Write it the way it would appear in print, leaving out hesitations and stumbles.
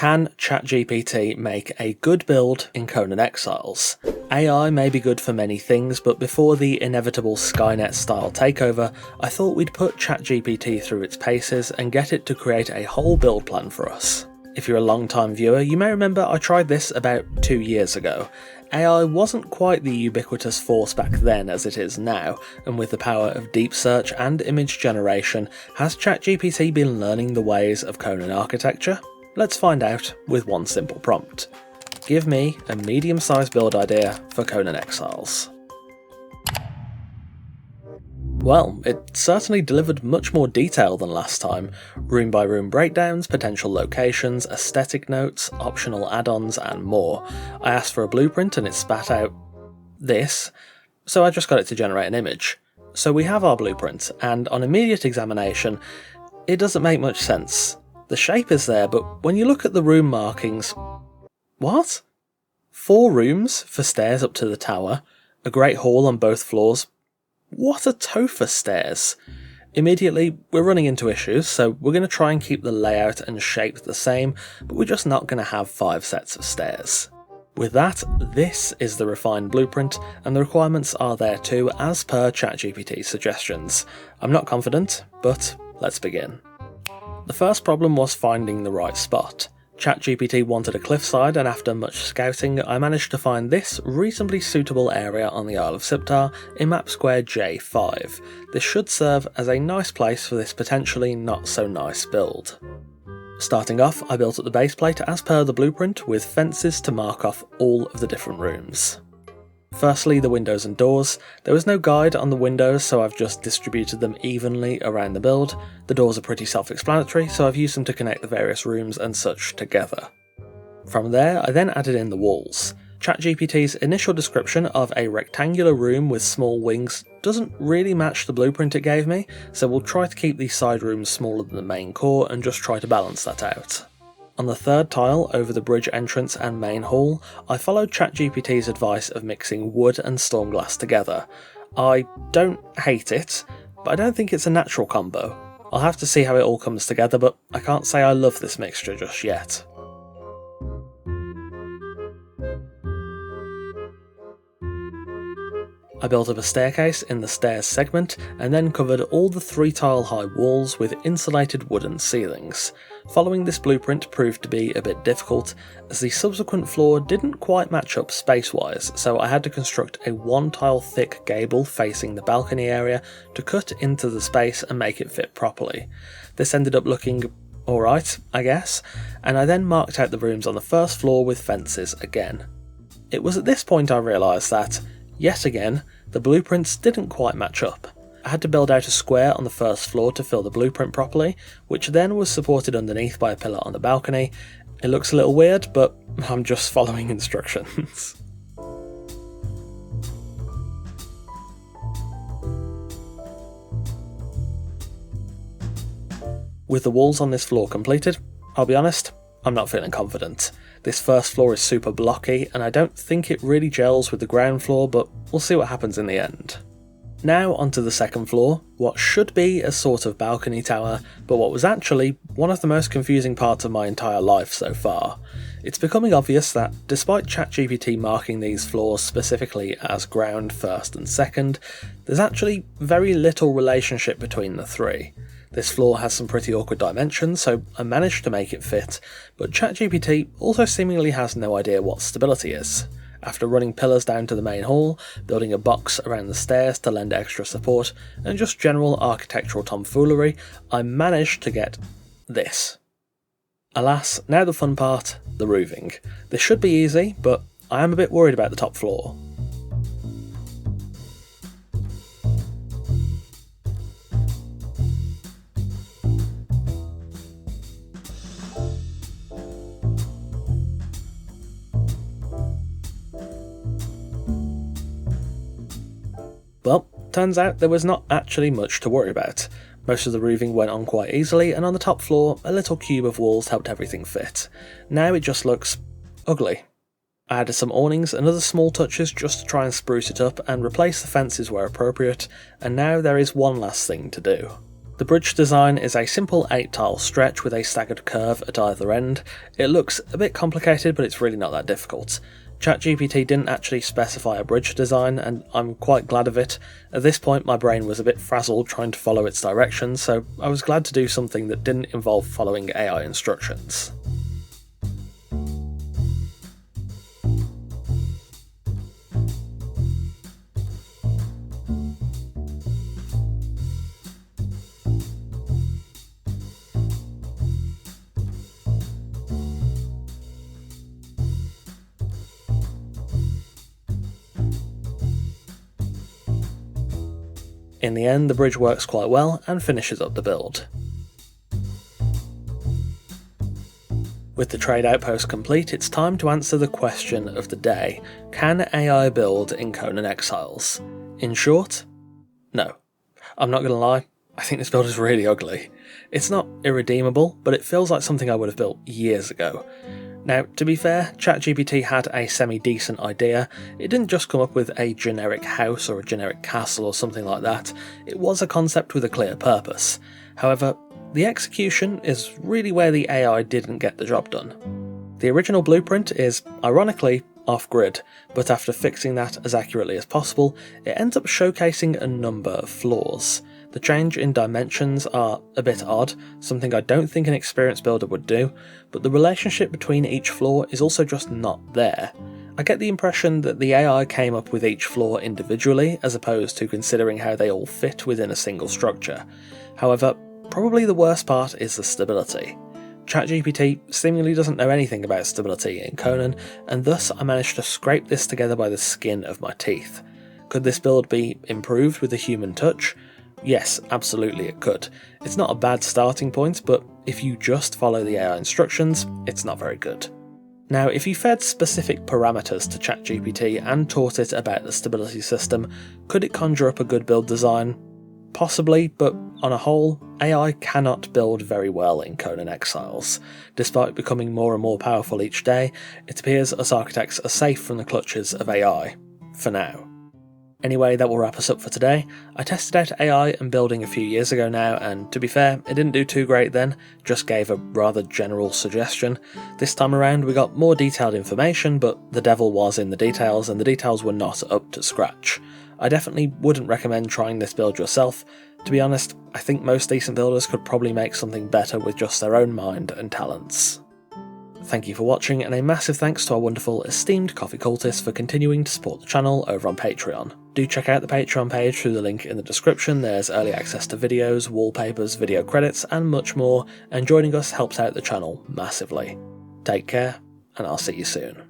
Can ChatGPT make a good build in Conan Exiles? AI may be good for many things, but before the inevitable Skynet-style takeover, I thought we'd put ChatGPT through its paces and get it to create a whole build plan for us. If you're a long-time viewer, you may remember I tried this about 2 years ago. AI wasn't quite the ubiquitous force back then as it is now, and with the power of deep search and image generation, has ChatGPT been learning the ways of Conan architecture? Let's find out with one simple prompt. Give me a medium-sized build idea for Conan Exiles. Well, it certainly delivered much more detail than last time. Room by room breakdowns, potential locations, aesthetic notes, optional add-ons and more. I asked for a blueprint and it spat out this, so I just got it to generate an image. So we have our blueprint, and on immediate examination, it doesn't make much sense. The shape is there, but when you look at the room markings... What? 4 rooms for stairs up to the tower, a great hall on both floors. What are Topher stairs? Immediately, we're running into issues, so we're going to try and keep the layout and shape the same, but we're just not going to have 5 sets of stairs. With that, this is the refined blueprint, and the requirements are there too, as per ChatGPT's suggestions. I'm not confident, but let's begin. The first problem was finding the right spot. ChatGPT wanted a cliffside, and after much scouting, I managed to find this reasonably suitable area on the Isle of Siptar in map square J5. This should serve as a nice place for this potentially not so nice build. Starting off, I built up the base plate as per the blueprint, with fences to mark off all of the different rooms. Firstly, the windows and doors. There was no guide on the windows, so I've just distributed them evenly around the build. The doors are pretty self-explanatory, so I've used them to connect the various rooms and such together. From there, I then added in the walls. ChatGPT's initial description of a rectangular room with small wings doesn't really match the blueprint it gave me, so we'll try to keep these side rooms smaller than the main core and just try to balance that out. On the third tile, over the bridge entrance and main hall, I followed ChatGPT's advice of mixing wood and storm glass together. I don't hate it, but I don't think it's a natural combo. I'll have to see how it all comes together, but I can't say I love this mixture just yet. I built up a staircase in the stairs segment and then covered all the 3 tile high walls with insulated wooden ceilings. Following this blueprint proved to be a bit difficult, as the subsequent floor didn't quite match up space-wise, so I had to construct a 1 tile thick gable facing the balcony area to cut into the space and make it fit properly. This ended up looking alright, I guess, and I then marked out the rooms on the first floor with fences again. It was at this point I realised that, yet again, the blueprints didn't quite match up. I had to build out a square on the first floor to fill the blueprint properly, which then was supported underneath by a pillar on the balcony. It looks a little weird, but I'm just following instructions. With the walls on this floor completed, I'll be honest, I'm not feeling confident. This first floor is super blocky, and I don't think it really gels with the ground floor, but we'll see what happens in the end. Now onto the second floor, what should be a sort of balcony tower, but what was actually one of the most confusing parts of my entire life so far. It's becoming obvious that, despite ChatGPT marking these floors specifically as ground, first and second, there's actually very little relationship between the 3. This floor has some pretty awkward dimensions, so I managed to make it fit, but ChatGPT also seemingly has no idea what stability is. After running pillars down to the main hall, building a box around the stairs to lend extra support, and just general architectural tomfoolery, I managed to get this. Alas, now the fun part, the roofing. This should be easy, but I am a bit worried about the top floor. Well, turns out there was not actually much to worry about. Most of the roofing went on quite easily, and on the top floor, a little cube of walls helped everything fit. Now it just looks ugly. I added some awnings and other small touches just to try and spruce it up and replace the fences where appropriate, and now there is one last thing to do. The bridge design is a simple 8-tile stretch with a staggered curve at either end. It looks a bit complicated, but it's really not that difficult. ChatGPT didn't actually specify a bridge design, and I'm quite glad of it. At this point my brain was a bit frazzled trying to follow its directions, so I was glad to do something that didn't involve following AI instructions. In the end, the bridge works quite well and finishes up the build. With the trade outpost complete, it's time to answer the question of the day: can AI build in Conan Exiles? In short, no. I'm not gonna lie, I think this build is really ugly. It's not irredeemable, but it feels like something I would have built years ago. Now, to be fair, ChatGPT had a semi-decent idea. It didn't just come up with a generic house or a generic castle or something like that. It was a concept with a clear purpose. However, the execution is really where the AI didn't get the job done. The original blueprint is, ironically, off-grid, but after fixing that as accurately as possible, it ends up showcasing a number of flaws. The change in dimensions are a bit odd, something I don't think an experienced builder would do, but the relationship between each floor is also just not there. I get the impression that the AI came up with each floor individually, as opposed to considering how they all fit within a single structure. However, probably the worst part is the stability. ChatGPT seemingly doesn't know anything about stability in Conan, and thus I managed to scrape this together by the skin of my teeth. Could this build be improved with a human touch? Yes, absolutely it could. It's not a bad starting point, but if you just follow the AI instructions, it's not very good. Now, if you fed specific parameters to ChatGPT and taught it about the stability system, could it conjure up a good build design? Possibly, but on a whole, AI cannot build very well in Conan Exiles. Despite becoming more and more powerful each day, it appears us architects are safe from the clutches of AI. For now. Anyway, that will wrap us up for today. I tested out AI and building a few years ago now, and to be fair, it didn't do too great then, just gave a rather general suggestion. This time around we got more detailed information, but the devil was in the details, and the details were not up to scratch. I definitely wouldn't recommend trying this build yourself. To be honest, I think most decent builders could probably make something better with just their own mind and talents. Thank you for watching, and a massive thanks to our wonderful esteemed coffee cultists for continuing to support the channel over on Patreon. Do check out the Patreon page through the link in the description. There's early access to videos, wallpapers, video credits, and much more, and joining us helps out the channel massively. Take care, and I'll see you soon.